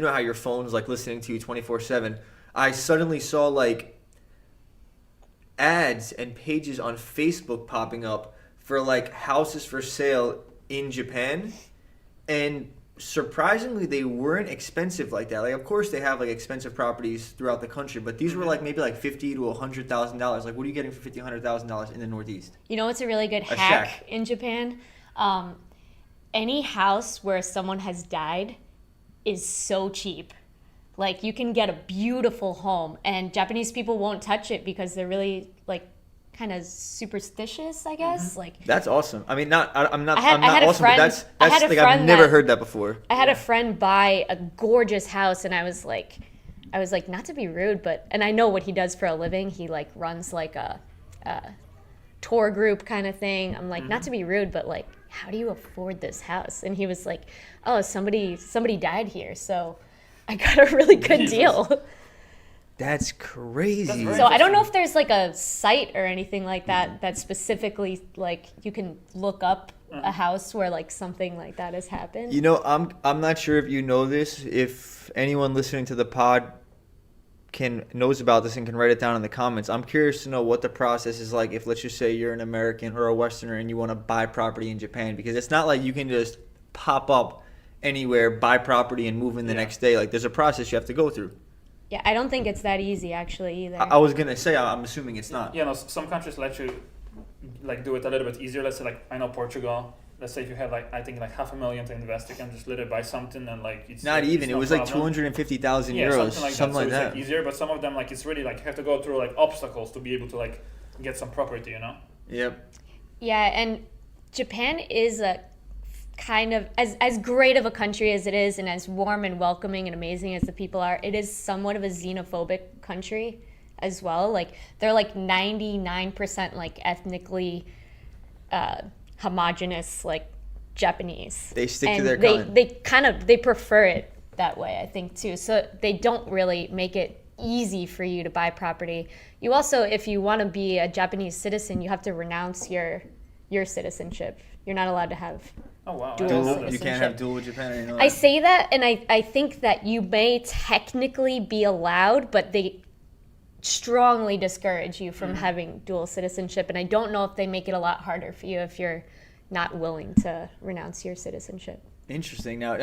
you know how your phone's like listening to you 24/7. I suddenly saw like ads and pages on Facebook popping up for like houses for sale in Japan, and surprisingly they weren't expensive like that. Like of course they have like expensive properties throughout the country, but these were like maybe like $50,000 to $100,000. Like what are you getting for $50,000-$100,000 in the Northeast? You know what's a really good A hack shack. in Japan? Any house where someone has died is so cheap. Like you can get a beautiful home, and Japanese people won't touch it because they're really like kind of superstitious, I guess. Like That's awesome. I mean, not I'm not I had- I'm I not had a awesome, friend- but I that's had a like I've friend never that- heard that before. I had a friend buy a gorgeous house, and I was like, not to be rude, but and I know what he does for a living. He like runs like a tour group kind of thing. I'm like, not to be rude, but like, how do you afford this house? And he was like, oh, somebody died here, so I got a really good deal. That's crazy. very So I don't know if there's like a site or anything like that that specifically like you can look up a house where like something like that has happened. You know, I'm not sure if you know this. If anyone listening to the pod knows about this and can write it down in the comments. I'm curious to know what the process is like if, let's just say, you're an American or a Westerner and you want to buy property in Japan, because it's not like you can just pop up anywhere, buy property, and move in the next day. Like there's a process you have to go through. Yeah, I don't think it's that easy actually either. I was gonna say I'm assuming it's not. You know, some countries let you like do it a little bit easier. Let's say like I know Portugal. Let's say if you have like I think like $500,000 to invest, you can just literally buy something and like it's Not even. it's It no was like problem. 250,000 Yeah, euros, something like something that. like So that. it's like easier, but some of them like it's really like you have to go through like obstacles to be able to like get some property. You know. Yep. Yeah, and Japan is a kind of as great of a country as it is and as warm and welcoming and amazing as the people are, it is somewhat of a xenophobic country as well. Like they're like 99% like ethnically homogenous like Japanese. They stick to And their they prefer it that way, I think too. So they don't really make it easy for you to buy property. You also, if you want to be a Japanese citizen, you have to renounce your citizenship. You're not allowed to have Oh wow. I Dual didn't know You that. citizenship. can't have dual with Japan. I didn't know I that. say that, and I think that you may technically be allowed, but they strongly discourage you from having dual citizenship. And I don't know if they make it a lot harder for you if you're not willing to renounce your citizenship. Interesting. Now